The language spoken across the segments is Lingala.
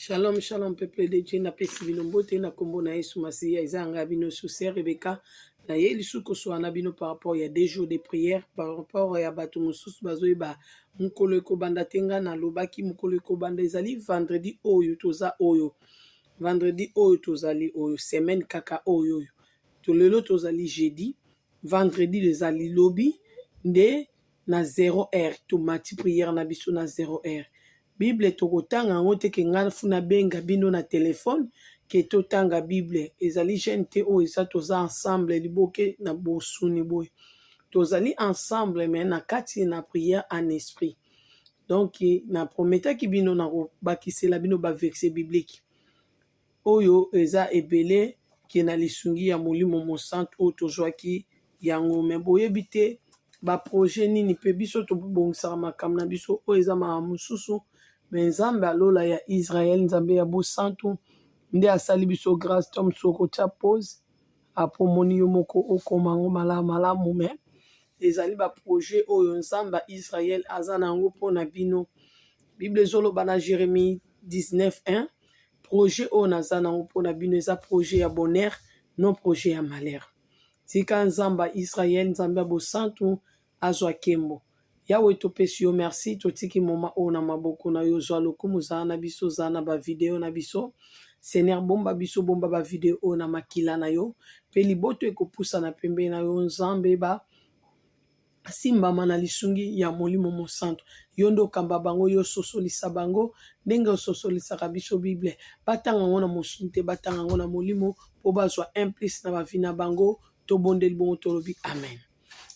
Shalom, shalom, peuple de Dieu, na pesi bino mbote na kombo na Yesu Masiya, ezanga bino sous Rebecca, na ye lisuko so anabino par rapport ya 2 jours de prière, par rapport ya bato mususu bazoyi ba mukolo ekobanda tenga na lobaki mukolo ekobanda ezali vendredi oyo toza oyo. Vendredi oyo tozali oyo, semaine kaka oyo. To lelo tozali jeudi, vendredi ezali lobi, nde na 0h, to mati prière na biso na 0h. Bible tokotanga ngo te ke nga funa benga bino na telefone ke totanga Bible ezali jeune te o eza toza ensemble liboke na bosuni boy tozali ensemble mais na kati na prière en esprit donc na prometaki bino na bakisela bino ba verset biblique oyo eza ebele ke na lisungi ya molimo mosantu o tozwaki yango me boyebi te ba projet nini pe biso tobongisaka makambo na biso o eza mosusu mais nzambe alola ya Israël nzambe ya bosantu nde asali biso grâce tom soko tia pose apomoni yo moko okomango malamu me ezali ba projet oyo nzambe Israël aza nango mpona bino. Bible ezoloba na Jérémie 19:1 projet oyo naza nango mpona bino eza projet ya bonheur non projet ya malheur. Tika nzambe Israël nzambe ya bosantu azwa kembo. Yawe topesi yo merci totiki moma o na maboko na yo zwa lokumu za na biso za na ba video na biso Seigneur bomba biso bomba ba video o na makila na yo pe liboto ekopusa na pembe na yo nzambe ba simbama na lisungi ya molimo mosantu yo ndo kamba bango yo sosolisa bango ndenge ososolisaka biso Bible batanga ngo na mosunte batanga ngo na molimo po bazwa implice na bavi na bango tobondeli bongo tolobi amen.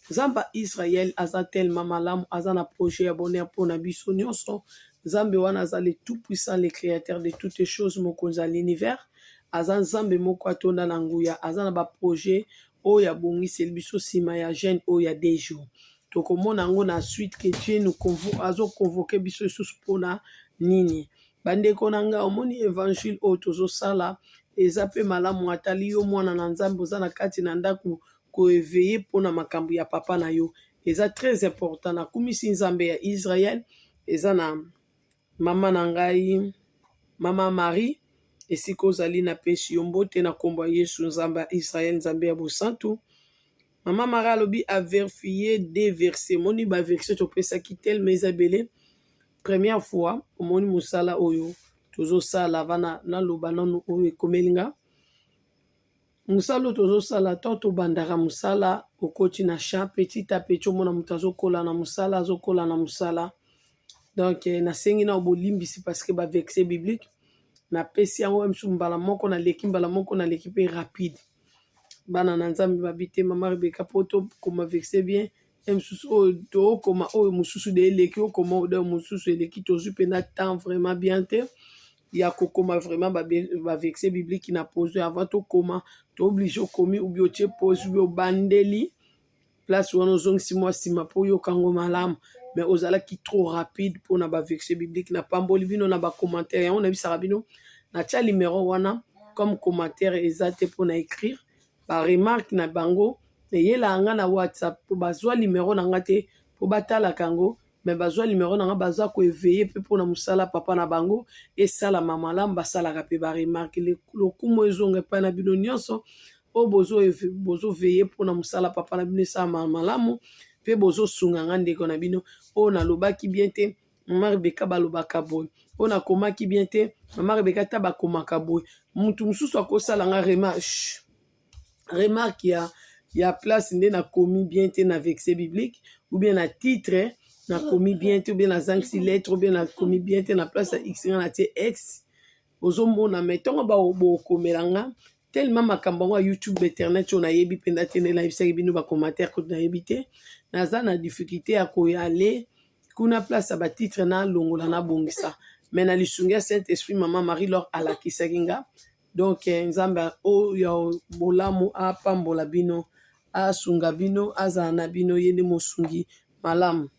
Zamba Israël aza tellement malamu aza na projet ya bonheur pour na biso nyonso. Nzambe wana aza le tout puissant, le créateur de toutes choses mokonzi ya l'univers. Aza nzambe moko atonda na nguya aza na ba projet oyo ya bongiseli biso sima ya jeune oyo ya 2 jours. Tokomona yango na suite que Dieu nous azo convoquer biso lisusu mpona nini. Bandeko na nga omoni évangile oyo tozosala eza pe malamu atali yo mwana na nzambe oza na kati na ndako ko éveiller pona makambo ya papa na yo eza très important na kumisi nzambe ya Israël eza na mama na ngai mama Marie esiko zali na pesi yo mbote na kombo ya Yesu nzambe ya Israël nzambe ya bosantu mama Marie alobi a vérifier des versets moni ba verset topesaki tel mais ebele première fois omoni musala oyo tozosala vana na loba nanu oyo ekomelinga musala tozosala to bandara musala okoti na champ petit à petit omona moto azokola na musala azokola na musala donc nasengi na obolimbisi parce que ba verset biblique na pesi yango msu mbala moko na leki mbala moko na leki pe rapide bana na nzambe babite mama Rebecca poto koma verset bien msusu o to koma o mususu de leki o koma o de mususu leki tozu pe na temps vraiment bien te ya kokoma vraiment ba verset biblique na pose avant to koma to obligé komi ou bien tu pose ou bandeli place wana ozongisi mwa sima po yokango malamu mais ozalaki trop rapide pour na ba verset biblique na pamboli bino na ba commentaire yango na bisaka bino na tia numéro wana comme commentaire ezate pour na écrire ba remarque na bango yela nga na WhatsApp po bazwa numéro na nga te po batala kango mais bazwa numéro na nga baza ko éveiller pe pour na musala papa na bango et sala mama basala ka pe ba remarque le lokumo ezonga pa na bino nyonso o bozo veiller pour na musala papa na bino sa malamu pe bozo sunga nga ndeko na bino o na lobaki bien te mama Rebecca balobaka boy o na komaki bien te mama Rebecca ta bakomaka boy mutu mususu akosala nga remarque ya place nde na komi bien te na verset biblique ou bien na titre na komi bien te ou bien na zangsi lettre ou bien na komi bien te na place ya x na te x ozomona metongo ba okomelanga tellement makambo yango ya YouTube internet oyo nayebi mpenza te nde nayebisaki bino bacommentaire koto nayebi te naza na difficulté ya koyale kuna place ya batitre na longola na bongisa mais na lisungi ya Saint Esprit mama Marie lor alakisaki nga donc nzambe oyo bolamu apambola bino asunga bino azala na bino ye nde mosungi malamu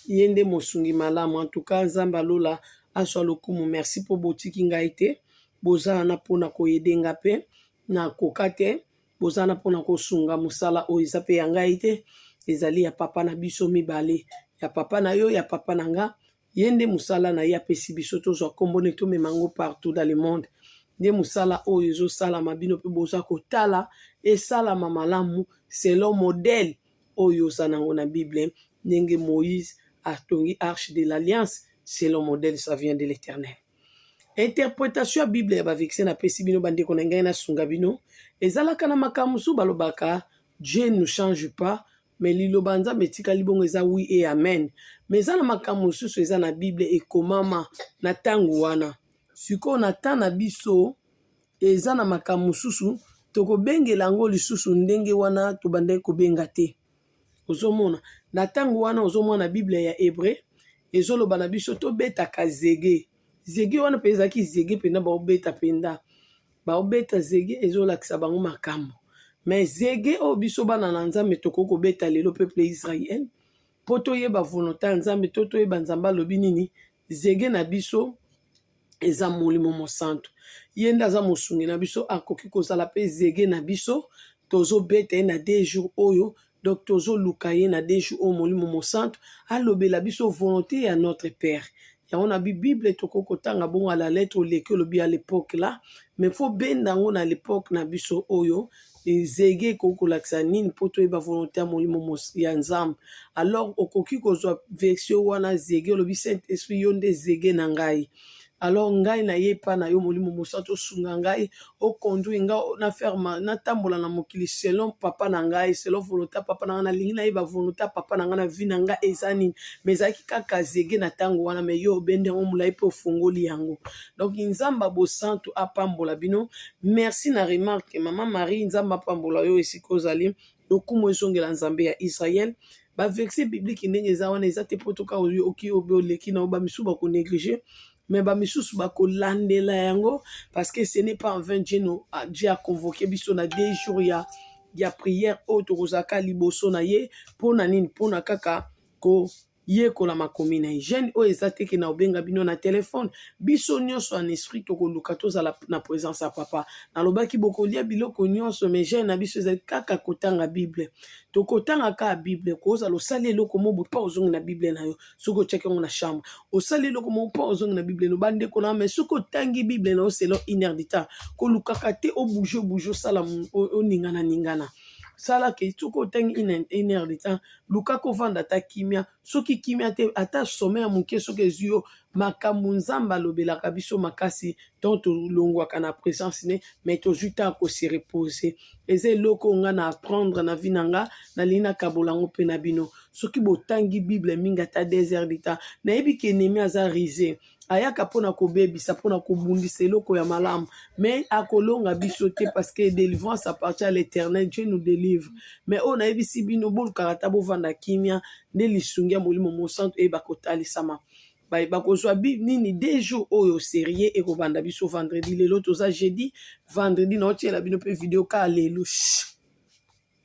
ye nde mosungi malamu en tout cas nzambe alola aswa lokumu merci po botiki ngai te bozala na mpona koyedenga pe na koka te bozala na mpona kosunga musala oyo eza pe ya ngai te ezali ya papa na biso mibale ya papa na yo ya papa na nga Yende musala na ye apesi biso tozwa kombo ne tomema yango partout dans le monde. Nde musala oyo ezosalama bino mpe bozwa kotala esalama malamu selon modèle oyo oza nango na Bible. Ndenge Moïse atongi arche de l'alliance selon modèle, ça vient de l'Éternel. Interprétation ya Bible ya bavekse na pesi bino bandeko na ngai na sunga bino ezalaka na makambo mosusu balobaka Dieu ne change pas, mais liloba nzambe etikali bongo eza oui et amen. Mais eza na makambo mosusu eza na Bible ekomama na ntango wana. Sikoyo na ntan na biso eza na makambo mosusu tokobengela yango lisusu ndenge wana tobandaki kobenga te. Ozomona na ntango wana ozomona Bible ya Hébreu ezoloba na biso tobetaka zege. Zege wana mpe ezalaki zege mpenda baobeta mpenda. Baobeta zege ezolakisa bango makambo. Mais zege oyo biso bana na nzambe tokoki kobeta lelo peuple Israël mpo toyeba volonté ya nzambe to toyeba nzambe alobi nini. Zege na biso eza molimo mosantu. Ye nde aza mosungi na biso akoki kozala mpe zege na biso tozobeta ye na 2 jours oyo. Donc tozoluka ye na 2 jours oyo molimo mosantu alobela biso volonté ya notre Père. Yango na Bible tokoki kotanga bongo à la lettre oleki olobi à l'époque là, mais faut benda yango na l'époque na biso oyo zege ekoki kolakisa nini mpo toyeba volonté ya molimo ya nzambe. Alors okoki kozwa version wana zege olobi Saint Esprit yo nde zege na ngai. Alors ngai na ye pa na yo molimo mosantu osunga ngai okonduire ngai na ferma natambola na mokili selon papa na ngai selon volonté papa na ngai nalingi nayeba volonté papa na ngai na vie na ngai eza nini. Mais ezalaki kaka zege na ntango wana mais yo obende yango molai mpe ofungoli yango. Donc nzambe bosantu apambola bino. Merci na remarque mama Marie nzambe apambola yo esika ozali lokumu ezongela nzambe ya Israël. Baverset biblique ndenge eza wana eza te mpo toka oki oleki na oba misu bakonéglige. Mais bamisusu bakolandela yango parce que ce n'est pas en vain Dieu a convoqué biso na 2 jours ya prière oyo tokozaka liboso na ye mpona nini mpona kaka yekola makomi na ye. Jeune oyo eza te ke na obenga bino na telefone biso nyonso en esprit tokoluka tozala na présence ya papa. Nalobaki bokolia biloko nyonso mais jeune na biso ezali kaka kotanga Bible. Tokotanga kaka Bible kozala osali eloko mo bopa ozongi na Bible na yo soki otiaki yango na chambre osali eloko mo mpo ozongi na Bible no bandeko na mais soki otangi Bible na yo selon 1 heure du temps kolukaka te obouge osala oningana. Sala ke soki otangi 1 heure de temps luka kovanda ata kimia soki kimia te ata sommeil ya moke soki ezwi yo makambo nzambe alobelaka biso makasi donc tolongwaka na présence ne mais tozwi ntango kosi repose. Eza eloko nga na apprendre na vie na nga nalingi nakabola yango mpe na bino soki botangi Bible mingi ata 2 heures de temps nayebi ke ennemi aza risé ayaka mpona kobebisa mpona kobundisa eloko ya malamu mais akolonga biso te parce que délivrance appartient à l'Éternel. Dieu nous délivre. Mais oyo nayebisi bino bolukaka ata bovanda kimia nde lisungi ya molimo mosantu eyeba kotalisama. Bakozwa nini 2 jours oyo serie ekobanda biso vendredi lelo toza jeudi vendredi naotiela bino mpe video kaka lelo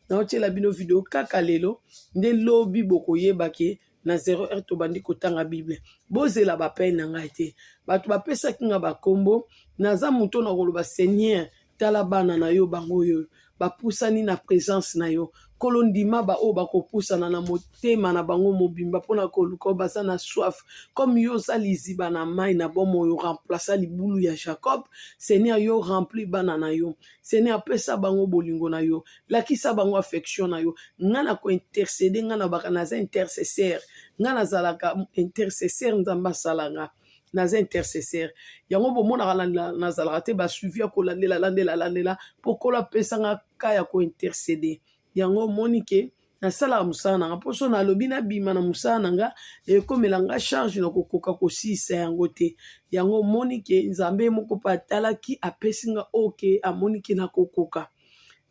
naotiela bino video kaka lelo nde lobi bokoyeba ke na 0 heure tobandi kotanga Bible. Bozela bapene na ngai te. Bato bapesaki nga bakombo naza moto na koloba Seigneur tala bana na yo bango yo bapusani na présence na yo kolo ndima ba oyo bakopusana na motema na bango mobimba mpona koluka baza na soif comme yo oza liziba na mai na bomo yo remplaça libulu ya Jacob. Seigneur yo rempli bana na yo. Seigneur apesa bango bolingo na yo lakisa bango affection na yo. Nga na kointercede nga na baka naza intercesseur nga nazalaka intercesseur nzambe asalanga naza intercesseur yango bomonaka nazalaka te basuivi ya kolandela mpo kolo apesanga ka ya kointercede. Yango moni ke nasalaka mosala nanga mposo nalobi nabima na mosala nanga ekomela nga charge na kokoka kosisa yango te. Yango moni ke nzambe moko mpe atalaki apesi nga oke amoni ke nakokoka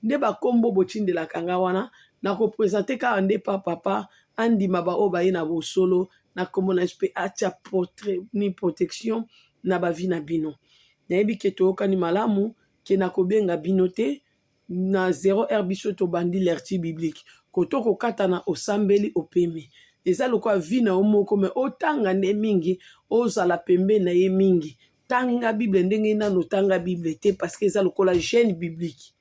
nde bakombo botindelaka nga wana nakopresente kaka nde pa papa andima baoyo baye na bosolo na kombo na espe atia ni protection na bavi na bino. Nayebi ke toyokani malamu ke nakobenga bino te na 0 heure biso tobandi lecture biblique koto kokata na osambeli opemi eza lokola vi na yo moko me otanga nde mingi ozala pembe na ye mingi tanga Bible ndenge nano tanga Bible te parce que eza lokola jeune biblique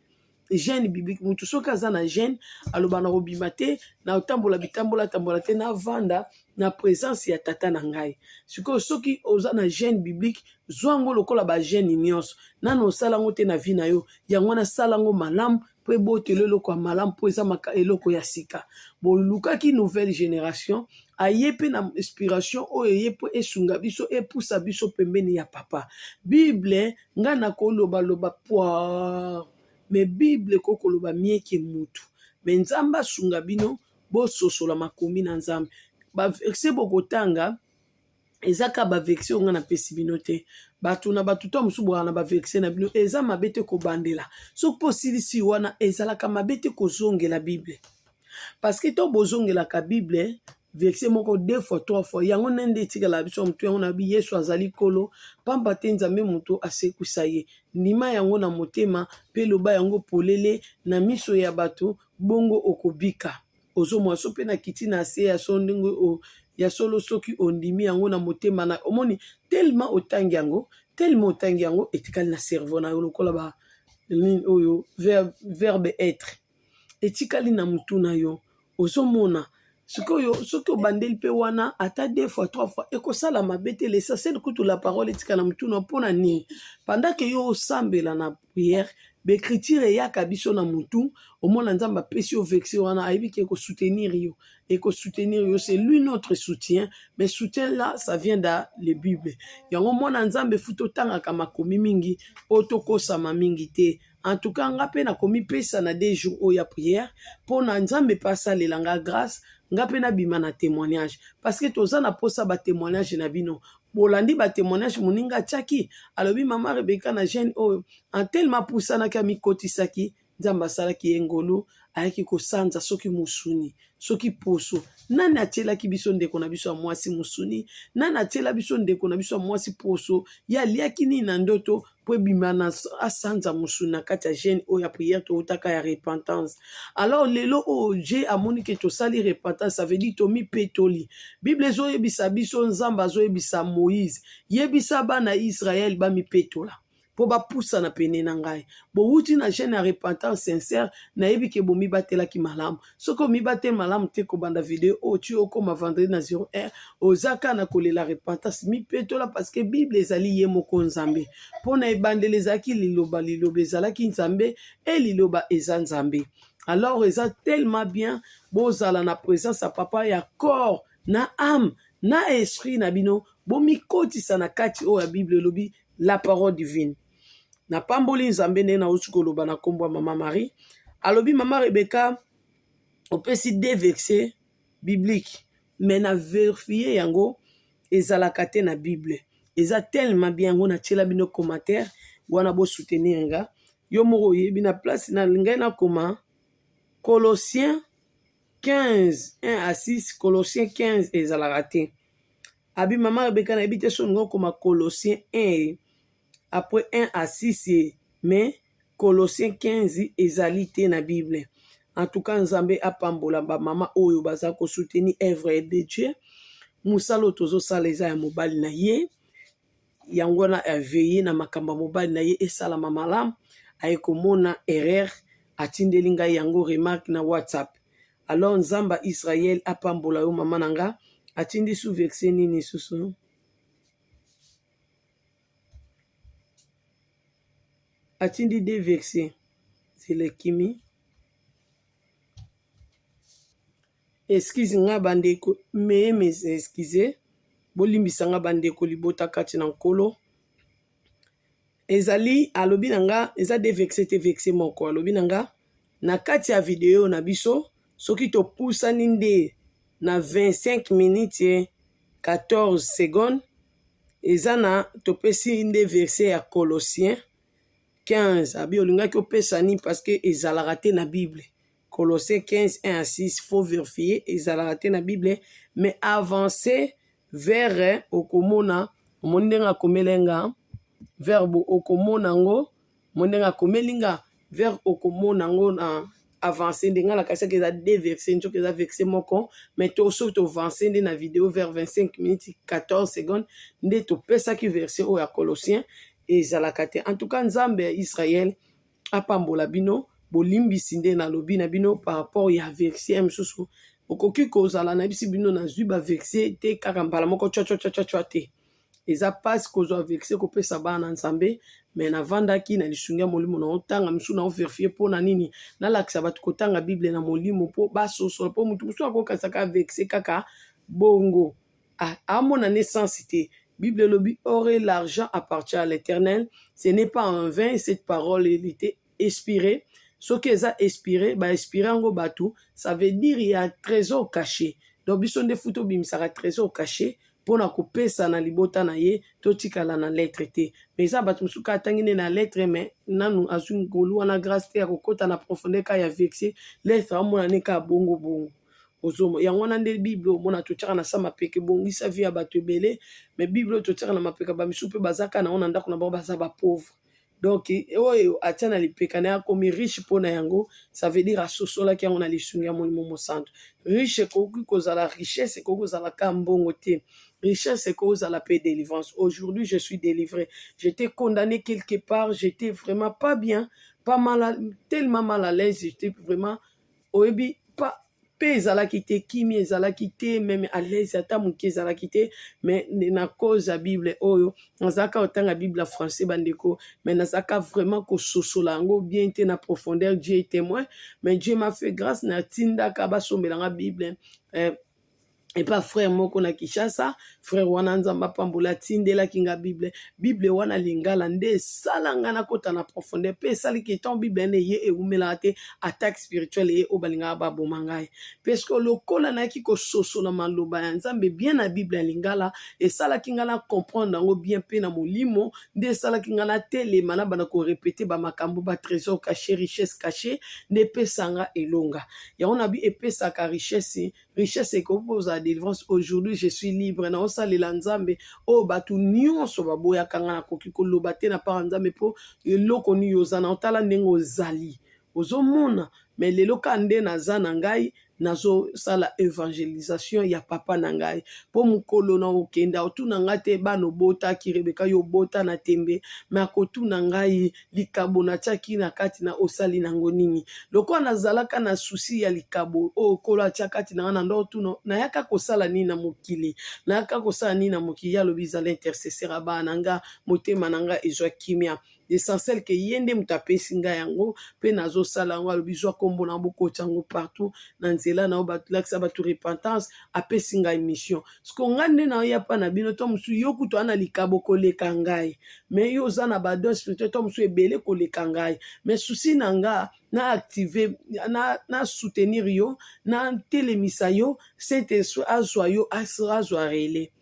gêne biblique mutu soki aza na gêne aloba na kobima te na otambola bitambola tambola te na vanda na présence ya tata na ngai sikoyo soki oza na gêne biblique zwa yango lokola bagêne nyonso nano osala yango te na vie na yo yango wana sala yango malamu mpo ebotela eloko ya malamu mpo eza eloko ya sika bolukaki nouvelle génération aye mpe na inspiration oyo eye mpo esunga biso epusa biso pembeni ya papa bible ngai nakolobaloba poire me bible kokoloba mieke mutu me nzambe asunga bino bososola makomi na nzambe baverse bokotanga ezaka baverse oyo ngai napesi bino te bato na bato to mosusu boyaka na baverse na bino eza mabe te kobandela soki mpo osilisi wana ezalaka mabe te kozongela bible parceke to bozongelaka bible verse moko 2 fois 3 fois yango nde etikala biso motu yango na bi yesu azali kolo pamba te nzambe moto asekwisa ye ndima yango na motema mpe loba yango polele na miso ya bato bongo okobika ozomwa so mpe na kiti na se ya so ndenge ya solo soki ondimi yango na motema na omoni tellement otangi yango etikali na cerveau na yo lokola oyo verbe être etikali na mutu na yo ozomona sikoyo soki obandeli mpe wana ata 2 fois 3 fois ekosala mabe te l'essentiel kutu la parole etika na mutu na mpona nini pendant ke yo osambela na prière baécriture eyaka biso na mutu omona nzambe apesi yo verse wana ayebi ke ekosoutenir yo c'est lui notre soutien mais soutien là ça vient dans le bible yango mwana nzambe futa otangaka makomi mingi otokosama mingi te en tout cas nga mpe nakomipesa na 2 jours oyo ya prière mpo na nzambe mpe asalela nga grâce nga mpe nabima na témoignage parce que toza na posa batémoignage na bino bolandi batémoignage moninga atiaki alobi mama Rebeka na jeune oyo antelema pusanaki amikotisaki nzambe asalaki ye ngolu ayaki kosanza soki musuni soki poso nani atielaki biso ndeko na biso ya mwasi musuni nani atiela biso ndeko na biso ya mwasi poso ye aliaki nini na ndoto mpo ebima na asanza musuni na kati ya jeune oyo ya prière toutaka ya repentance alors lelo oyo je amoni ke tosali repentance ça veut dire tomipetoli bible ezoyebisa biso nzambe azoyebisa Moïse yebisa bana Israël bamipetola po bapusana pene na ngai bowuti na jeune ya repentance sincère nayebi ke bomibatelaki malamu soki omibateli malamu te kobanda video oyo ti okoma vendredi na 01 ozaka na kolela repentance mipetola parce que bible ezali ye moko nzambe mpo na ebandeli ezalaki liloba ezalaki nzambe e liloba eza nzambe alors eza tellement bien bozala na présence ya papa ya corps na âme na esprit na bino bomikotisa na kati oyo ya bible elobi la parole divine na pamboli nzambe nde nauti koloba na kombo ya mama Marie alobi mama Rebeka opesi 2 versets bibliques mais na vérifier yango ezalaka te na bible eza tellement bien yango natiela bino commentaire wana bo soutenir nga yo moko oyebi na place na ngai nakoma Colossiens 15 1 à 6 Colossiens 15 ezalaka te abi mama Rebeka na yebi te so ngo koma Colossiens 1 après 1 à 6 mais Colossiens 15 ezali te na Bible. En tout cas nzambe apambola ba mama oyo baza ko soutenir œuvre de Dieu. Musalo tozo sala eza ya mobali na ye. Yango na veiller na makamba mobali na ye esala malamu ayekomona erreur atindeli ngai yango remarque na WhatsApp. Alors nzamba Israël apambola yo mama nanga atindi sous verset nini susu. Atindi 2 versets. C'est le kimi. Excuse nga bandeko. Me excuse. Bolimbisa nga bandeko libota kati na nkolo. Ezali alobi nanga. Eza 2 versets te verset moko. Alobi nanga. Na kati ya video na biso. Soki to poussa ninde. Na 25 minutes 14 secondes. Eza na topesi nde verset ya Colossiens 15, abi olingaki opesa ni parce que ezalaka te na Bible. Colossiens 15, 1 à 6, faut vérifier, ezalaka te na Bible, mais avancer vers okomona, mondenga komelenga, verbe okomona ngo, mondenga komelinga, vers okomona ngo na avancer, ndenga la kasi eza 2 versets, njoka eza verset moko, mais to so to avancer nde na vidéo vers 25 minutes 14 secondes, nde to pesa ki verset o ya Colossiens ezalaka te. En tout cas nzambe ya Israël apambola bino bolimbisi nde nalobi na bino par rapport ya verset mosusu okoki kozala na bisi bino nazwi ba verset te kaka mbala moko tchwa te eza pasi kozwa verset kopesa bana nzambe me navandaki na lisungi ya molimo na otanga mosusu na overfie mpona nini nalakisa bato kotanga bible na molimo mpo basosola mpo motu mosusu akokanisaka verset kaka bongo amona naissance te. Bible lobi or et l'argent appartient à l'Éternel, ce n'est pas en vain cette parole elle était inspirée. Ce qui est inspiré, bah inspiré en batou, ça veut dire il y a un trésor caché. Donc biso nde futo bimisaka trésor caché pona kopesa na libota na ye totikala na lettre te. Mais ça bato musuka atangine na lettre mais nanu azwi ngolu wana grâce te akokota na profondeur ka ya verset lettre amona neka bongo bongo. Ozomo yango wana nde bible omona totiaka na sa mapeke bongisa vi ya bato ebele mais bible totiaka na mapeka bamisu mpe bazaka na ona ndako na bango baza bapauvre. Donc oyo atia na lipeka na ye akomi riche mpo na yango ça veut dire asosolaki yango na lisungi ya molimo mosantu. Riche ekoki kozala richesse ekoki kozala ka mbongo te. Richesse ekoki kozala pe délivrance. Aujourd'hui je suis délivré. J'étais condamné quelque part, j'étais vraiment pas bien, pas mal, tellement mal à l'aise, j'étais vraiment oyebi pas pe ezalaki te kimi ezalaki te meme à l'aise ata moke ezalaki te mais na cause ya bible oyo nazalaka otanga bible français bandeko mais nazalaka vraiment kososola yango bien te na profondeur Dieu est témoin mais Dieu m'a fait grâce na tindaka basombelanga bible et pas frère moko na Kishasa frère wana nzamba pambola tindela kinga bible wana lingala nde salanga na kota na profondeur pe sali ki ton bible ne ye eumela te attaque spirituelle ye obalinga ba bomangai parce que lokola na ki ko soso na maloba ya nzambe bien na bible lingala et sala kinga na comprendre ngo bien pe na molimo nde sala kinga na telema na bana ko répéter ba makambo ba trésor caché richesse caché ne pesanga elonga ya on a bi epesa ka richesse ekopose à délivrance. Aujourd'hui je suis libre na osalela nzambe o batu nyonso baboya kanga na koki koloba te na pa nzambe po eloko ni yozana otala ndenge ozali ozomona mais lelo kande naza na ngai nazo sala évangélisation ya papa na ngai po mukolo na okenda otuna ngai te bano bota ki Rebeka yo bota na tembe mais akotuna ngai likabo na tiaki na kati na osali nango nini loko nazalaka na souci ya likabo o kola tia kati na wana ndo tuna nayaka kosala nini na mokili nayaka kosala nini na mokili ya lobiza l'intercesseur abana nga motema nanga ezwa kimia l'essentiel que yende mutapesi nga yango pe nazo sala yango alobizwa kombo na bokoti yango partout na nzela na obatulakisa batu repentance apesi nga émission siko nga nde na ya pa na bino to musu yo kutu ana likabo koleka ngai mais yo oza na badon spirituel to musu ebele koleka ngai mais souci na nga na activer na soutenir yo na telemisa yo saint esprit azwa yo azwa rele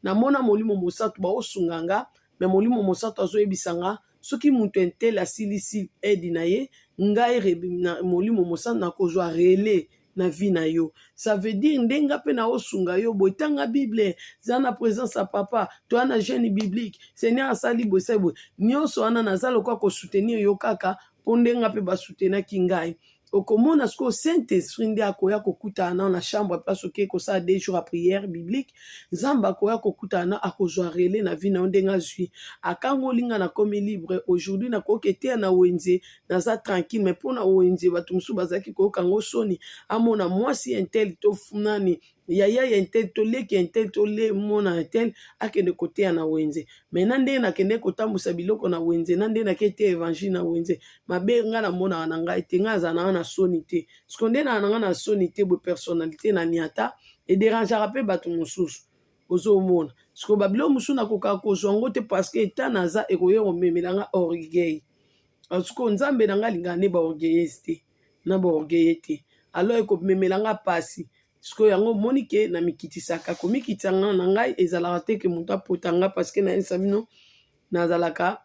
na mona molimo mosantu ba osunganga mais molimo mosantu azoyebisanga soki mutu entel asilisi edi na ye ngai na molimo mosantu na kozwa rele na vie na yo ça veut dire ndenga pe na osunga yo boitanga bible za na présence ya papa to ana jeune biblique seigneur asali bosebo nyonso wana nazalo kwa ko soutenir yo kaka po ndenga pe basutenaki ngai okomona siko Saint-Esprit nde akoya kokutana na chambre place oke kosala 2 jours à prière biblique nzamba akoya kokutana akozwa rele na vie na ndenga zwi akango linga na komi libre aujourd'hui na kokete na wenze naza tranquille mais pona wenze bato musu bazaki kokango soni amona mwasi intel to funani yaya ya intel to leki intel to le mona intel akende kote na wenze mais nande na kende kotambusa biloko na wenze nande na kete évangile na wenze mabenga na mona na ngai te ngaza na soni te skonde na nga na soni te bo personnalité na niata et dérangera pe bato mususu ozomona siko babilo musu na koka kozwa ngo te parce que eta naza ekoyo memelanga orgueil siko nzambe na nga linga ne ba orgueilleuse te na ba orgueil te alors eko memelanga pasi siko yango monike na mikitisaka komikitanga na ngai ezalaka te ke mutu apotanga parce que na yesa bino nazalaka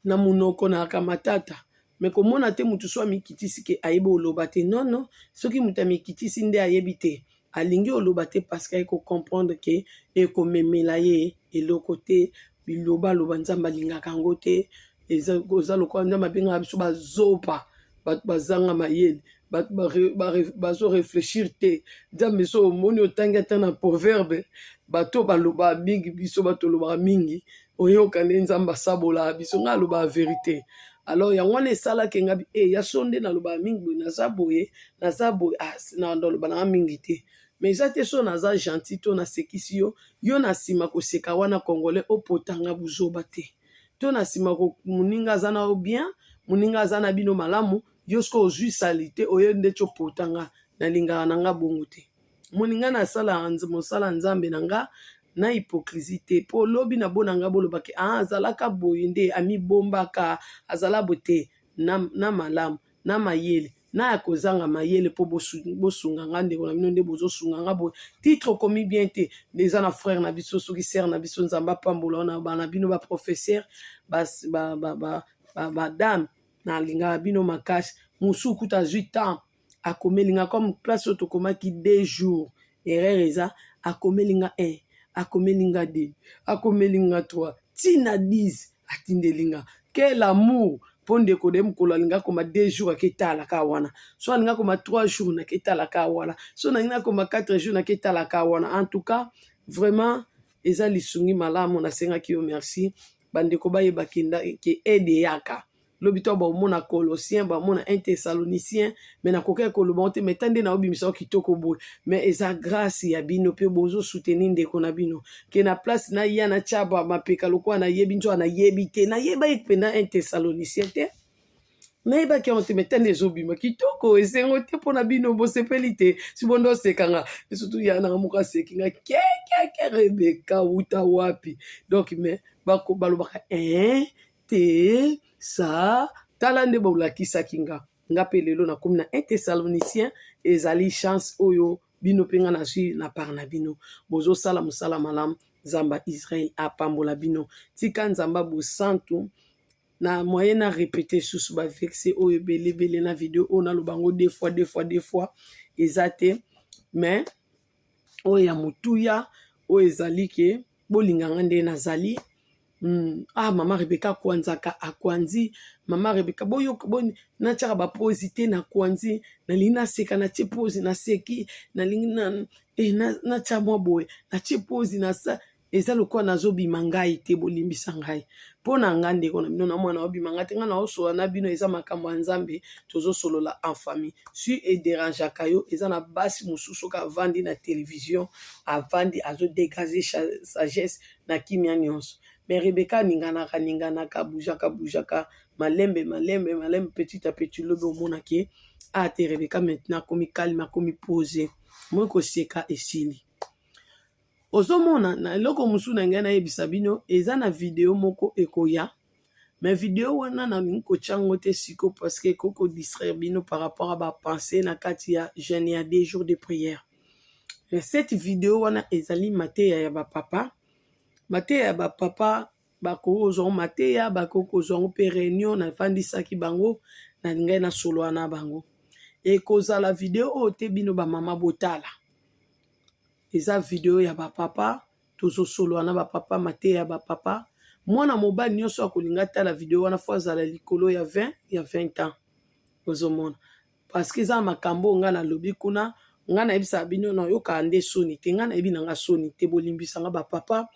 na munoko na kamatata mais komona te mutu so amikitisi ke ayebi oloba te non non soki mutu amikitisi nde ayebi te alingi oloba te parce que eko comprendre ke eko memela ye eloko te biloba loba nzamba lingaka ngo te eza lokola nzamba benga biso bazopa bato bazanga mayele bazo réfléchir te nzambe so omoni otangi ata na proverbe bato baloba mingi biso bato lobaka mingi oyoka nde nzambe asabola biso nga aloba vérité alors yango wana esalaki nga ya so nde naloba mingi boye naza boye na ndoloba nanga mingi te mais eza te so naza gentil to nasekisi yo yo na nsima koseka wana congolais opotanga buzoba te to na nsima moninga aza na yo bien moninga aza na bino malamu yo soki ozwi sali te oyo nde ti opotanga nalingaka na nga bongo te moninga nasala mosala nzambe na nga na hypocrisie te mpo lobi na bona nga bolobaki azalaka boye nde amibombaka azala bo te na malamu na mayele na ya kozanga mayele mpo bosunga nga ndeko na bino nde bozosunga nga boye titre okomi bien te eza na frère na biso soki sere na biso nzambe apambola wana bana bino baprofesseur badame nalingaka bino makasi mosu kuta azwi temps akomelinga comme place oyo tokomaki 2 jours erreur eza akomelinga 1 akomelinga 2 akomelinga 3 tina 10 atindelinga quel amour mpo ndeko de mokolo alinga koma 2 jours aketalaka wana so alinga koma 3 jours naketalaka wana so nalinga koma 4 jours naketalaka wana en tout cas vraiment eza lisungi malamu nasengaki yo merci bandeko bayeba ke aide yaka lobi to baomona Colossien bamona 1 Thessalonicien mais nakoki koloba te mais tande na obimisa kitoko boye mais eza grâce ya bino pe bozo soutenir ndeko na bino ke na place na ya na chaba mapeka lokwa na yebi nzo na yebi te na yeba ekpenda 1 Thessalonicien te nayeba ki on te mais tande ezobima kitoko esengo te mpona bino bosepeli te si bondo sekanga surtout ya na moka sekinga ke Rebeka uta wapi donc mais balobaka te sa tala nde bolakisaki nga mpe lelo nakomi na 1 Thessalonicien ezali chance oyo bino mpe nga nazwi na part na bino bozosala mosala malamu nzamba Israel apambola bino tika nzamba bosantu na moyen na répéter susu bavexe oyo ebelebele na video oyo nalobango 2 fois eza te mais oyo ya motuya oyo ezali ke bolinganga nde nazali mama Rebeka akwanzi mama Rebeka boyoka natiaka bapozi te nakwanzi nalingi naseka natie pozi naseki nalingi natia mwa boye natie pozi nasa eza lokola nazobima ngai te bolimbisa ngai mpo na nga ndeko na bino na mwana obima ngai te ngai naosola na bino eza makambo ya nzambe tozosolola en famille si ederangeaka yo eza na basi mosusu oyo avandi na télévision avandi azodégage sagesse na kimia nyonso mais Rebeka ninganaka bujaka malembe petit à petit lobi omonaki te Rebeka maintenant akomi calme akomi posé moi koseka esili ozomona na eloko mosusu na ngai nayebisa bino eza na video moko ekoya mais video wana nalingi kotyango te siko parce que ekoko distraire bino par rapport à bapense na kati ya jeune ya 2 jours de prière mais cette video wana ezali mateya ya bapapa mateya ya bapapa bakozwa mateya bakozwa mpe réunion nafandisaki bango nalingai nasolola na bango ekozala video oyo te bino bamama botala eza video ya bapapa tozosolola na bapapa mateya ya bapapa mwana mobali nyonso akolinga tala video wana fo azala likolo ya 20 ans ozomona parce que eza makambo nga nalobi kuna nga nayebisaka bino nayokaa nde soni te nga nayebi nanga soni te bolimbisanga bapapa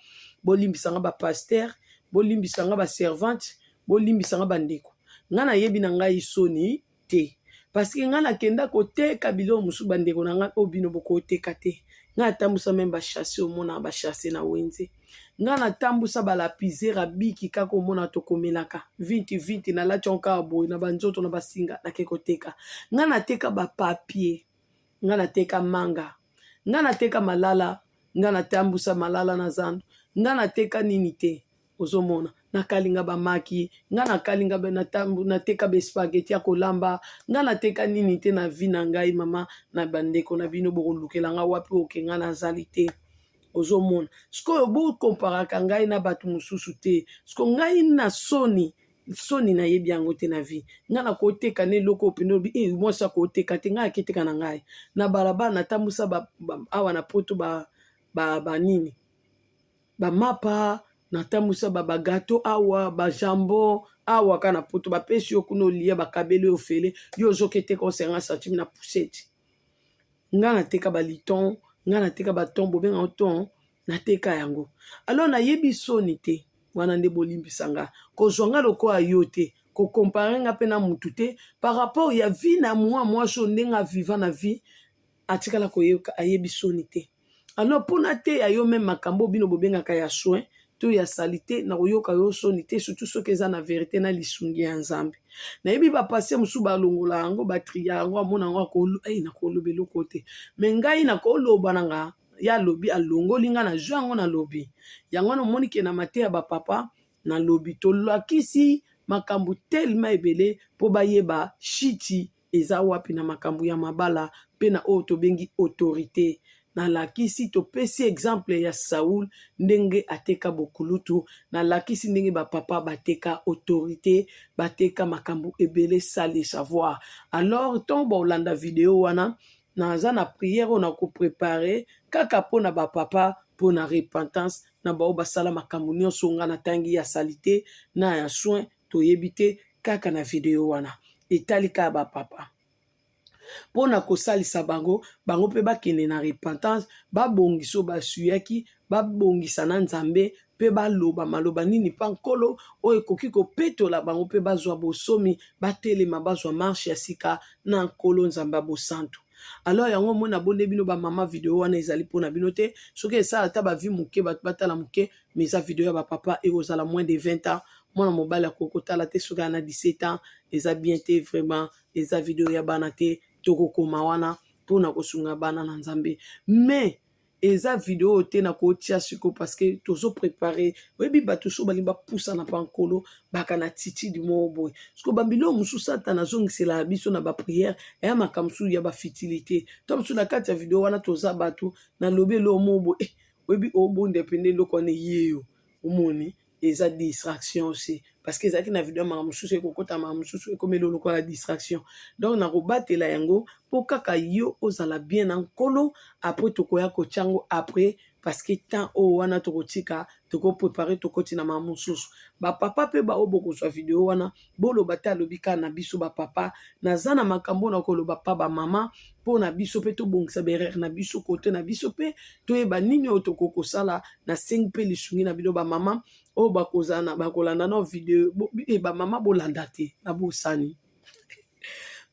bolimbisanga bapaster bolimbisanga baservante bolimbisanga bandeko nga nayebi na ngai soni te parce que nga nakenda koteka biloko mosusu bandeko na nga oyo bino bokoteka te nga natambusa meme bachasse omona bachasse na wenze nga natambusa balapizere abiki kaka omona tokomelaka vinti nalati onkaka boye na banzoto na basinga nake koteka nga nateka bapapie nga nateka manga nga nateka malala nga natambusa malala na zando nga nateka nini te ozomona nakalinga bamaki nga nakalinga nateka bespageti ya kolamba nga nateka nini te na vi na ngai mama na bandeko na bino bokolukela nga wapi oke nga nazali te ozomona sikoyo bokomparaka ngai na bato mosusu te siko ngai na soni nayebi yango te na vi nga nakoteka ne eloko opene obi mwasi akoteka te ngai aketeka na ngai na balabala natambusa awa na poto banini bamapa natambusa bagato awa bajambo awa ka na poto bapesi yo kuna olia bakabeli ofele yo ozoketeka osenga centime na poussette nga nateka baliton nga nateka baton bobenga oton nateka yango alors nayebi soni te wana nde bolimbisanga kozwanga lokola yo te ko comparer nga pe na mutu te par rapport ya vie na moi so ndenga vivant na vie atikala ko ayebi soni te. Alors pona te ya yo même makambo bino bobengaka ya soin to ya salité na koyoka yo soni te, surtout soki eza na vérité na lisungi ya Nzambe. Nayebi bapase mosusu balongola yango batria yango amona yango nakoloba eloko te, me ngai nakoloba na nga ya lobi alongoli nga na jeu yango na lobi yango na omoni ke na mate ya bapapa na lobi tolakisi makambo telema ebele po bayeba shiti eza wapi na makambo ya mabala pe na oyo tobengi autorité. Na lakisi topesi exemple ya Saoul ndenge ateka bokulutu, na lakisi ndenge bapapa bateka autorité, bateka makambo ebele sale savoir. Alors ton bolanda video wana naza na prière on a ko préparer kaka pona bapapa pona repentance na bao basala makambo nyonso nga na tangi ya salité na ya soin toyebi te kaka na video wana etalika bapapa pona kosalisa bango pe bakende na repentance babongiso basuyaki babongisa na Nzambe pe baloba maloba nini pa nkolo oyo ekoki kopetola bango pe bazwa bosomi batelema bazwa marche ya sika na nkolo Nzambe bosantu. Alors yango mona bonde bino ba mama video wana ezali pona bino te soki esala ta ba vie muke batala muke mais sa video ya ba papa et ozala moins de 20 ans mwana mobali akokotala te soki ana 17 ans eza bien te vraiment eza video ya bana te tokokoma wana pona kosunga bana na Nzambe. Mais eza video te na kotia siko parce que tozo préparer webi bato so balimba poussa na pankolo baka na titi du moboy siko bambilo musu satana zongisela biso na ba prière ya makamsu ya ba fitilité to musu na kati ya video wana toza bato na lobelo mobo webi obo ndepende loko ne yeyo omoni eza distraction aussi parce que ezaki na video mamamususu ekokota mamamususu ekomeli loko la distraction. Donc na kobatela yango po kaka yo ozala bien na nkolo après tokoya kochango après parce que temps o wana tokotika toko préparer tokoti na mamamususu bapapa pe baobo kozwa video wana boloba te alobika na biso bapapa naza na makambo na koloba pa bamama mpo na biso pe tobongisa berere na biso kote na biso pe toyeba nini oyo tokokosala na 5 pe lisungi na bino bamama oyo bakozana bakolanda na video bamama bolanda te na bosani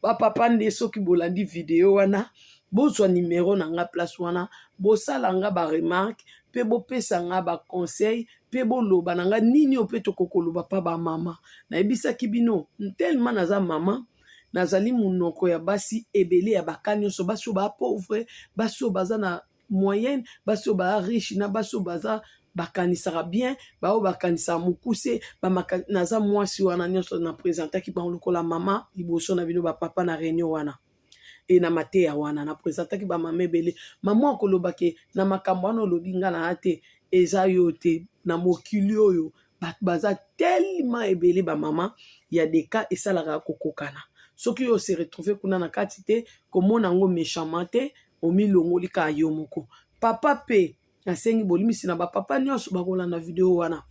bapapa nde soki bolandi video wana bozwa numero na nga place wana bosala nga ba remarque pe bopesa nga ba conseil pe boloba na nga nini oyo pe tokokoloba pa bamama nayebisaki bino tellement naza mama nazali munoko ya basi ebele ya baka nyonso basi oyo bapauvre basi oyo baza na moyenne basi oyo baa riche na basi oyo baza bakanisaka bien bao bakanisaka mokuse naza mwasi wana nyonso na présentaki bango lokola mama liboso na bino bapapa na réunion wana e na mateya wana na présentaki bamama ebele mama akolobake na makambo wana olobi nga na ate eza yo te na mokili oyo baza tellement ebele bamama ya deka esalaka kokokana soki yo se retrouve kuna na kati te komona yango méchamment te omilongoli ka yo moko papa pe nasengi bolimisi na bapapa nyonso bakolanda video wana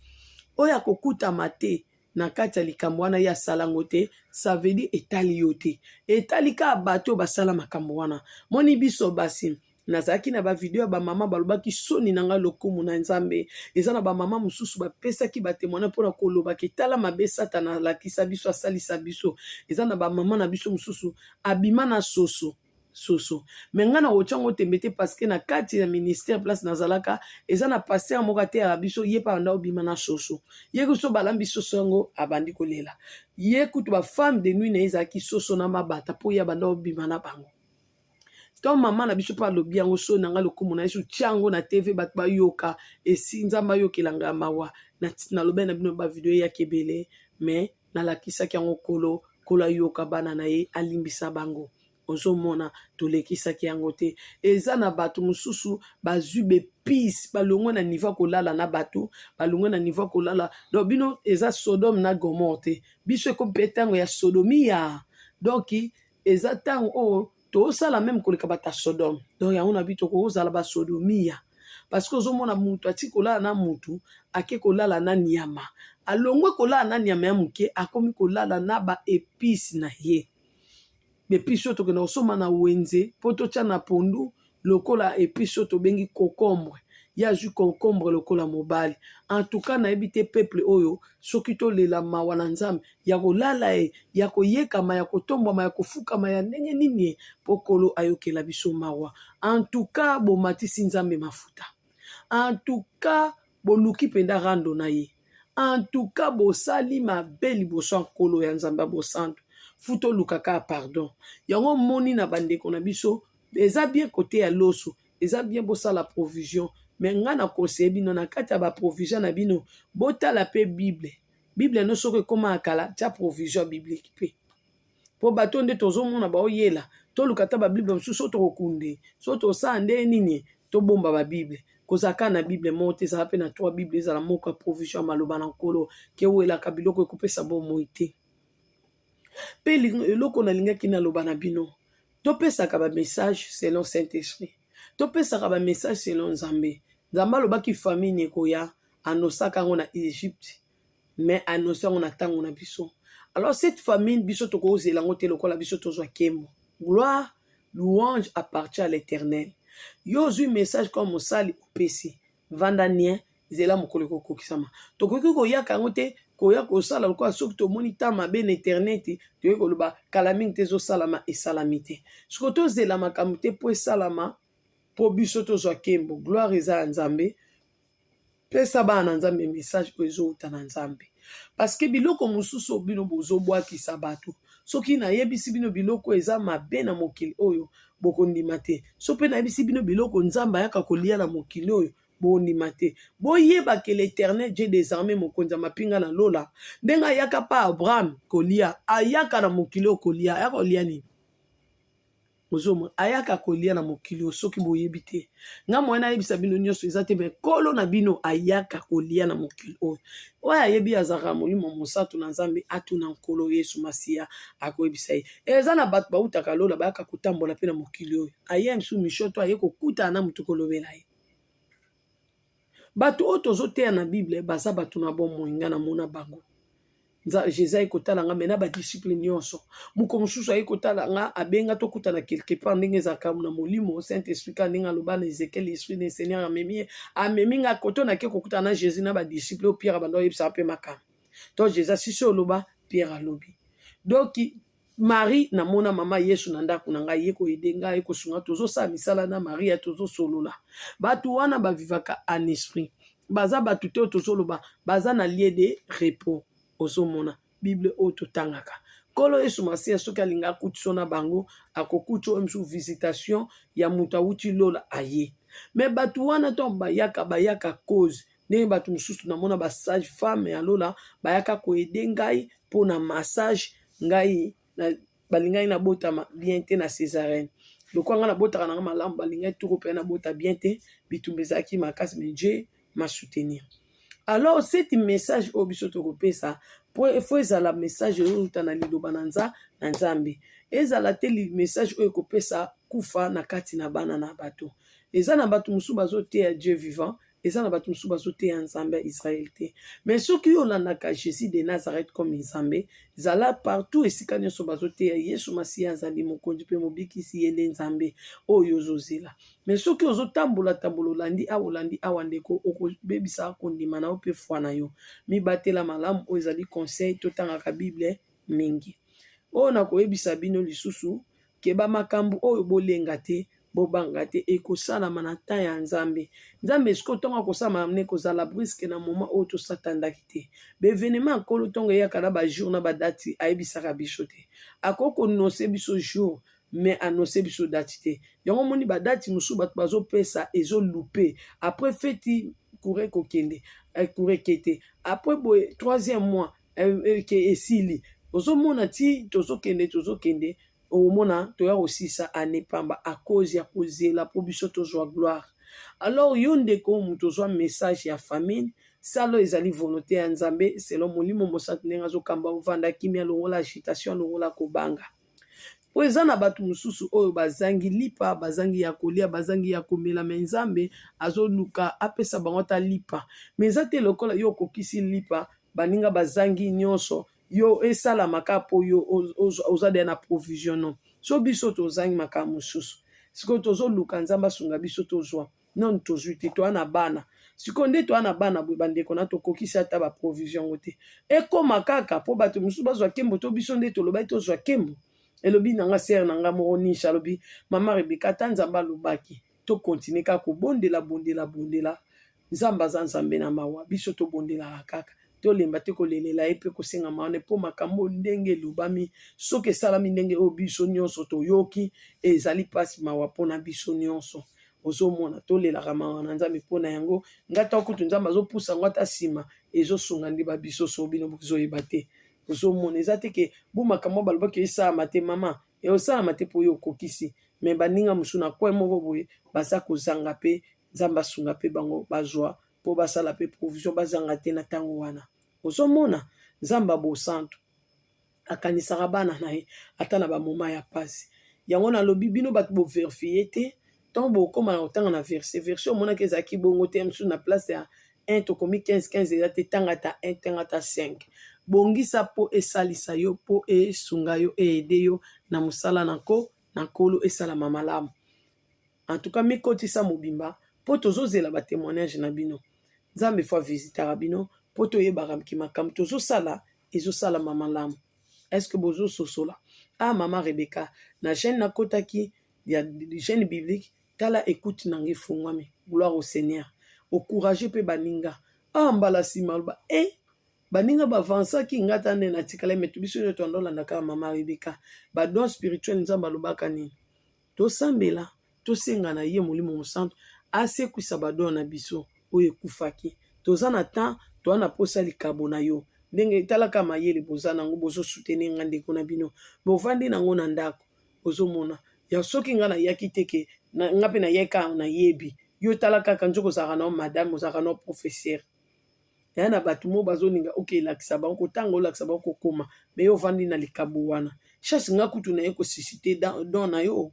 oyo akokutama te na kati ya likambo wana ya salango te ça veut dire etali yo te etali ka bato basala makambo wana moni biso basi nazalaki na bavideo ya bamama balobaki soni na nga lokumu na Nzambe eza na bamama mosusu bapesaki batémoignage mpona kolobaki tala mabe satana alakisa biso asalisa biso eza na bamama na biso mosusu abima na soso me nga na ochango tembe te parce que na kati ya ministère place nazalaka eza na pasteur moko te ya biso ye pa banda obima na soso ye kuso balambi soso yango abandi kolela ye kutu ba femme de nuit na ezaki soso na mabata po ya banda obima na bango to mama na biso pa lobi yango so na nga lokumu na yesu tiango na TV bat ba yoka esi Nzamba yokelanga mawa na lobe na bino ba video ya kebele mais na lakisa ki yango kola yoka bana na ye alimbisa bango ozomona tolekisaki yango te eza na bato mosusu bazwi bepisi balongwe na niveau kolala na bato balongwe na niveau kolala donc bino eza Sodome na Gomorre te biso ekomi ntango ya sodomia donc eza ntango oyo tosala même koleka bata Sodome donc yango na bito kozala ba sodomia parce que ozomona mutu ati kolala na mutu ake kolala na nyama alongwe kolala na nyama ya muke akomi kolala na ba épices na ye épices oyo tokenda kosomba na wenze mpo totya na pondu lokola épices oyo tobengi concombre ya azwi concombre lokola mobali. En tout cas nayebi te peuple oyo soki tolela mawa na Nzambe ya kolala ye, ya koyekama, ya kotombwama, ya kofukama ya ndenge nini ye mpo Nkolo ayokela biso mawa. En tout cas bomatisi Nzambe mafuta. En tout cas boluki mpenza rando na ye. En tout cas bosali mabe liboso ya Nkolo ya Nzambe bosantu. Futa oluka kaka pardon. Yango moni na bandeko na biso eza bien kote ya loso, eza bien bosala provision, mais nga na conseiller bino na kati ya ba provision na bino botala pe Bible. Bible no soki ekoma akala tia provision biblique pe. Po bato nde tozomona baoyela toluka ta ba Bible mosusu tokokunde so tosala nde nini tobomba ba Bible. Kozaka na Bible moko te ezala pe na 3 Bible ezala moko ya provision maloba na Nkolo ke welaka biloko ekopesa bomoi te. Pe eloko nalingaki naloba na bino topesaka ba message selon Saint-Esprit, topesaka ba message selon Nzambe. Nzambe alobaki famille ekoya anosaka yango na Égypte, mais anosa yango na ntango na biso. Alors cette famille biso tokozela yango te lokola biso tozwa kembo. Gloire, louange appartient à l'Éternel. Yo ozwi message comme mosali opesi vanda nien zela mokolo kokokisama. Tokoki koyaka yango te koya kosala lokola soki tomoni ta mabe na internet toyei koloba kala mingi te ezosalama esalami te. Soki tozela makambo te mpo esalama mpo biso tozwa kembo. Gloire eza ya Nzambe. Pesa bana na Nzambe message oyo ezouta na Nzambe. Parce que biloko mosusu bino bozobwakisa bato. Soki nayebisi bino biloko eza mabe na mokili oyo bokondima te. So pe nayebisi bino biloko Nzambe ayaka kolia na mokili oyo bondima te. Boyeba ke l'Éternel Dieu des armées mokonzi mapinga na lola ndenga ayaka pa Abraham kolia ayaka na mokili oyo kolia ayaka kolia nini? Ozomo ayaka kolia na mokili soki boyebi te. Nga mwana ayebisa bino nyonso eza te, mais Nkolo na bino ayaka kolia na mokili oyo. Oyo ayebi azaka molimo mosantu na Nzambe atuna Nkolo Yesu Masiya akoyebisa ye. Eza na bato bautaka lola bayaka kotambola pe na mokili oyo. Aye msu mishoto aye kokutana na mutu kolobela ye. Bato oyo tozoteya na Bible baza bato na bomoi nga na mona bango. Jésus ayekotala nga mena ba disciple nyonso. Muko mosusu ayekotala nga abenga tokutana quelque part ndenge ezalaka na molimo Saint-Esprit ka ndenge aloba na Ézéchiel l'esprit du Seigneur amemi nga koto na ke kokutana na Jésus na ba disciple o Pierre bando yebisa pe makambo. Donc Jésus sisi oloba Pierre alobi. Donc Marie na mona mama Yesu na ndako na ngai ye ko edenga ye ko sunga tozo sa misala na Maria tozo solola. Batu wana ba vivaka en esprit. Baza batu te tozo loba baza na lieu de repos. Osomona Bible oto tangaka. Kolo Yesu Masiya soki alinga kutiso na bango akokutso msu visitation ya muta uti lola aye. Mais batu wana to bayaka cause. Ne batu mususu na mona ba sage femme ya lola bayaka ko edengai po na massage ngai na balingai na botama bien te na césarienne. Loko nga na botaka na malamu balingai tuko pe na bota bien te bitumbezaki makasi mais Dieu m'a soutenir. Alors cet message au biso tokopesa faut ezala message oyo tana liloba na Nzambe. Ezala te message oyo kopesa kufa na kati na bana na bato. Eza na bato musu bazoteya Dieu vivant, eza na bato musu bazoteya Nzambe Israël te. Mais soki yolandaka Jésus de Nazareth comme Nzambe, zala partout esika nyonso bazoteya Yesu Masiya azali mokonzi pe mobikisi ye nde Nzambe oyo ozozela. Mais soki ozotambola olandi awa ndeko okobebisa kondima na yo pe foi na yo. Mibatela malamu oyo ezali conseil totangaka Bible mingi. Oyo nakoyebisa bino lisusu ke ba makambo oyo bolenga te bobanga te ekosalama na temps ya Nzambe. Nzambe esiko tonga kosala mane kozala briske na moment oyo tosatandaki te. Bevenema Nkolo tonga eyaka na ba jour na ba date ayebisaka biso te. Akoko nose biso jour mais annoncer biso date te. Yango moni ba date musu bato bazopesa ezolupe. Après feti courir kokende, courir kete. Après boy 3e mois ke esili. Ozomona ti tozokende omona toya osisa ane pamba à cause ya kozela po biso tozwa gloire. Alors yo ndeko mutu ozwa message ya famine salo ezali volonté ya Nzambe selon molimo mosantu ndenge azokamba ovanda kimia longola agitation longola kobanga. Po eza na bato mususu oyo bazangi lipa bazangi ya kolia bazangi ya komela me Nzambe azoluka apesa bango ta lipa. Mais eza te lokola yo okokisi lipa baninga bazangi nyonso yo esala makapo yo ozade na provision non. So biso tozangi makambo mususu. Siko tozoluka Nzambe asunga biso tozwa. non tozwi te toana bana sikoyo nde toana bana boye bandeko na tokokisi ata baprovision yango te ekóma kaka mpo bato mosusu bazwa nkembo to biso nde tolobaki tozwa nkembo elobi nanga sere na nga moko nisha alobi mama Rebeka ata nzambe alobaki tokontinue kaka kobondela nzambe aza nzambe na mawa biso tobondelaka kaka tolemba te kolelela ye mpe kosenga mawane mpo makambo ndenge elobami soki esalami ndenge oyo biso nyonso toyoki ezali mpasi mawa mpona biso nyonso ozomona tolelaka mawa na nzambe mpona yango ngata okutu nzambe azopusa yango ata nsima ezosunga nde babiso so bino bozoyeba te ozomona eza te ke bu makambo balobaki esalama te mama eosalama te mpo oyo okokisi me baninga mosusu na kwe moko boye baza kozanga mpe nzambe asunga mpe bango bazwa mpo basala mpe provision bazanga te na ntango wana ozomona nzambe abosantu akanisaka bana na ye ata na bamoma ya pasi yango nalobi bino bato boverifie te ntango bokóma na kotanga na verse omonaki ezalaki bongo te mosusu na place ya 1 tokomi 15 eza te tanga ata 1 tanga ata 5 bongisa mpo esalisa yo mpo esunga yo eyede yo na mosala na nkolo esalama malamu en tout cas mikotisa mobimba mpo tozozela batémoignage na bino nzambe fo avisitaka bino mpo toyebaka makambo tozosala ezosalama malamu estce bozososola mama Rebeka na chaîne nakotaki ya chaîne biblique tala écoute nanga efungwami gloire au Seigneur okourage mpe baninga mbala nsima aloba baninga bavansaki ngata nde natikala metu biso nyo twandolandaka mama Rebeka badon spirituel nzambe alobaka nini tosambela tosenga na ye molimo mosantu asekwisa badon na biso oyo ekufaki toza na temps toza na posa likabo na yo ndenge talaka mayele boza nango bozosutene nga ndeko na bino bovandi nango na ndako ozomona ya soki nga nayaki te ke nga mpe nayeka nayebi yo tala kaka nzoko ozalaka nao madame ozalaka nao professeur ya na bato mo bazoninga oke elakisa bango kotanga olakisa bango kokoma me yo ovandi na likabo wana chasse nga kutu na ye kosisite don na yo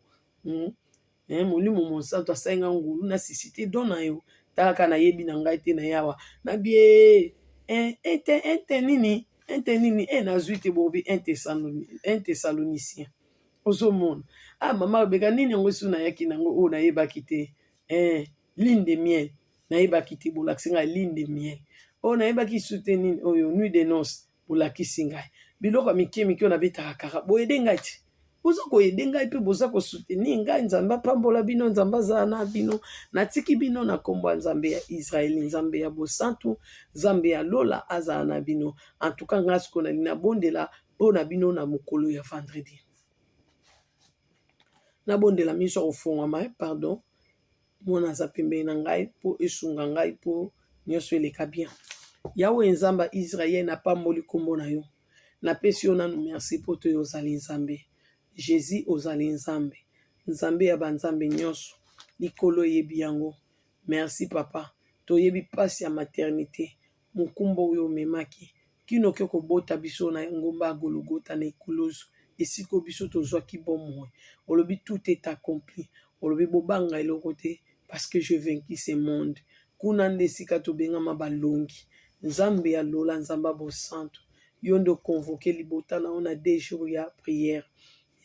molimo mosantu asali nga ngulu na sisite don na yo talaka nayebi na ngai te na yawa na bie ente nini nazwi te bobi un Thessalonicien ozomona mama Rebeka nini yango esu nayaki nango oyo nayebaki te ligne de miel nayebaki te bolakisi ngai ligne de miel oyo nayebaki su te nini oyo nuit de noce bolakisi ngai biloko ya mike oyo nabetaka kaka boyede ngai te boza koyede ngai mpe boza kosuteni ngai nzambe apambola bino nzambe azala na bino natiki bino na nkombo ya nzambe ya Israeli nzambe ya bosantu nzambe ya lola azala na bino en tout cas ngai sikoyo nalingi nabondela mpona bino na mokolo ya vendredi nabondela miso ya kofungwama pardon mwana aza pembeni na ngai mpo esunga ngai mpo nyonso eleka bien yawe nzambe ya Israeli napamboli nkombo na yo napesi yo nanu merci mpo toyo ozali nzambe Jésus ozali nzambe nzambe ya banzambe nyonso likolo yebi yango merci papa toyebi pasi ya maternité mokumba oyo omemaki kino ke kobota biso na ngomba ya Golgotha na ekuluzu esiko biso tozwaki bomoi olobi tout est accompli olobi bobanga eloko te parce que je vaincu ce monde kuna nde esika tobengama balongi nzambe ya lola nzambe ya bosantu yo nde okonvoke libota na yo na 2 jours ya prière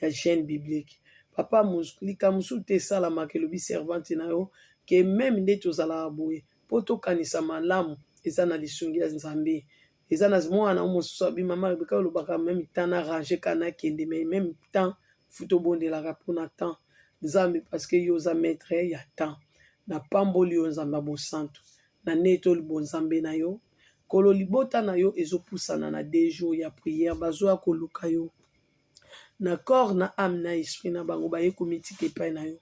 ya chaîne biblique papa likambo mosusu te esalamaka elobi servante na yo ke meme nde tozalaka boye mpo tokanisa malamu eza na lisungi ya nzambe eza na mwana o mosusu abi mama Rebeka olobaka meme temps na range ka nakende me meme temps fu tobondelaka mpona temps nzambe parce que yo oza maître ya temps na pamboli yo nzambe ya bosantu na netoli bonzambe na yo kolo libota na yo ezopusana na 2 jours ya prière bazoya koluka yo na corps na âme na esprit na bango baye komitika epai na yo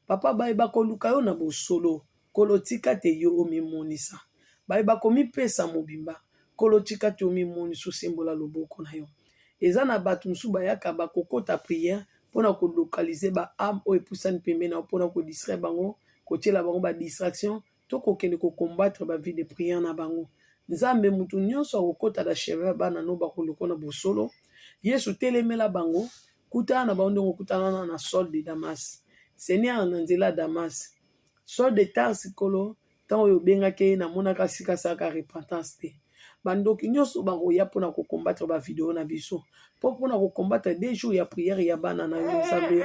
papa bayeba koluka yo na bosolo kolotika te yo omimonisa bayeba komipesa mobimba kolotika te omimonisa osembola loboko na yo eza na bato mosusu bayaka bakokota prière mpona kolokalize baâme oyo epusani pembeni na mpona kodistraire bango kotiela bango badistraction to kokende kokombattre bavie de prière na bango nzambe mutu nyonso akokota na chemin bana no bakoloko na bosolo yesu telemela bango kutana na bango ndenge okutana na Saul de Damas Seigneur na nzela ya Damas Saul de Tarse kolo ntango oyo obengaki ye namonaka sika asalaka repentance te bandoki nyonso bakoya mpona kokombattre bavideo na biso mpo mpona kokombattre 2 jours ya prière ya bana na yo nzambe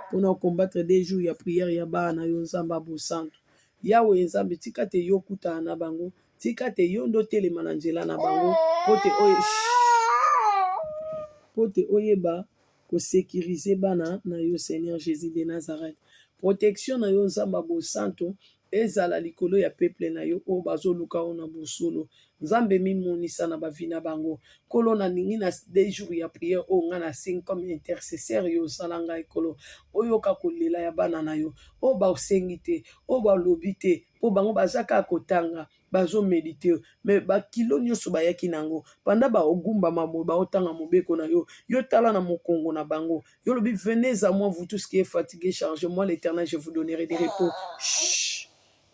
mpona combattre des jours ya prière ya bana yo nzambe abosantu. Yawe nzambe tika te yo kutana na bango, tika te yo ndo telema na nzela na bango, po te oyeba kosécuriser bana na yo Seigneur Jésus de Nazareth. Protection na yo nzamba bosanto ezala likolo ya peuple na yo o bazoluka o na bosolo. Nzambe mimonisa na bavi na bango. Kolo na ningi na des jours ya prière o nga na sing comme intercesseur yo salanga ekolo. Oyoka kolela ya bana na yo. O ba osengi te, o ba lobi te, po bango bazaka kotanga. Bazo méditer mais ba kilo nyonso bayaki nango panda ba ogumba mamo ba otanga mobeko na yo yo tala na mokongo na bango yo lobi venez à moi vous tous qui êtes fatigués chargez moi l'Éternel je vous donnerai des repos.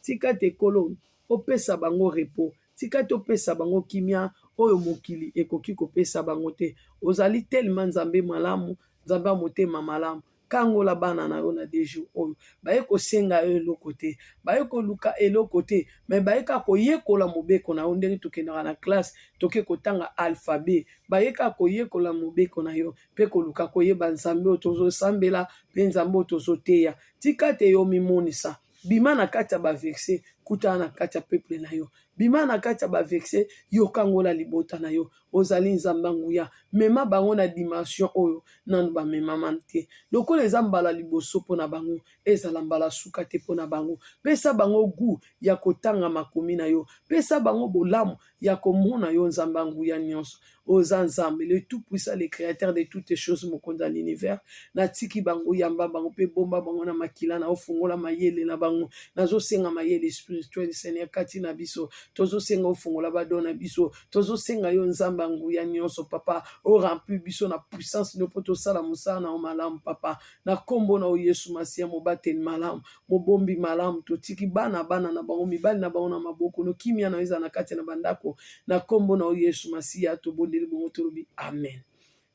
Tika te kolo opesa bango repos, tika te opesa bango kimia oyo mokili ekoki kopesa bango te. Ozali tellement nzambe malamu, nzambe motema malamu. Kangola bana na yo na des jours oyo baye kosenga yo eloko te, baye koluka eloko te, me baye ka koyekola mobeko na yo ndenge tokendaka na classe toke kotanga alphabet, baye ka koyekola mobeko na yo mpe koluka koyeba nzambe oyo tozosambela mpe nzambe oyo tozoteya. Tika te yo mimonisa bima na kati ya baverse kutana na kati ya peuple na yo, bima na kati ya baverse yo kangola libota na yo. Ozali nzambe nguya mema bango na dimension oyo nanu bamemama te lokola eza mbala liboso mpona bango ezala mbala suka te mpona bango. Pesa bango gu ya kotanga makomi na yo, pesa bango bolamu ya komona yo nzambe nguya nyonso. Oza nzambe le tout puissant, le créateur de toutes les choses mokonzi ya l'univers. Natiki bango yamba bango mpe bomba bango na makila na ofungola mayele na bango. Nazosenga mayele spirituel Seigneur kati na biso, tozosenga ofungola badona biso, tozosenga yo nzambe nguya nyonso papa o rempli biso na puissance no poto sala musala na malamu papa na kombo na Yesu Masia mobateli malamu mobombi malamu totiki bana na bango mibali na bango na maboko no kimia na eza na kati na bandako na kombo na Yesu Masia tobondeli bongo tolobi amen.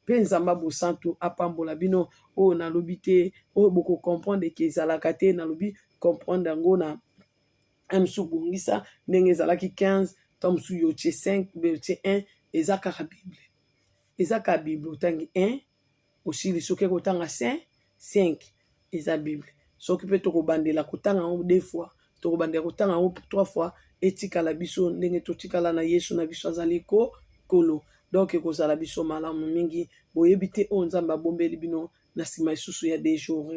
Mpe nzamba bosantu apambola bino oyo nalobi te oyo boko comprendre ke ezalaka te nalobi comprendre yango na amsu bongisa ndenge ezalaki 15 tomsu yo tie 5 be tie 1 eza kaka Bible. Eza ka Bible otangi 1 osili soki kotanga 5 eza Bible. Soki pe tokobandela kotanga ngo 2 fois, tokobandela kotanga ngo 3 fois etikala biso ndenge totikala na Yesu na biso azali kolo. Donc ekozala biso malamu mingi boyebi te oyo nzambe abombeli bino na nsima lisusu ya des jours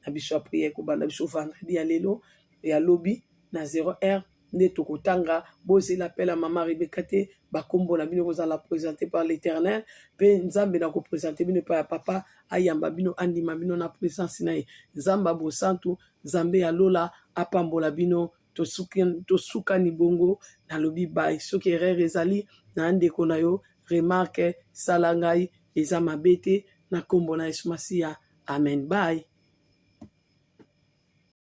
na biso ya prière kobanda biso vendredi ya lelo ya lobi na 0h nde tokotanga bozela appel à maman Rebecca te bakombo na bino kozala présenté par l'Éternel pe nzambe na koprésenter bino pa ya papa ayamba bino andima bino na présence na ye nzamba bosantu nzambe ya lola apambola bino tosukani bongo na lobi bai soki erreur ezali na ndeko na yo remarque sala ngai eza mabe te na kombo na Yesu Masia amen bye.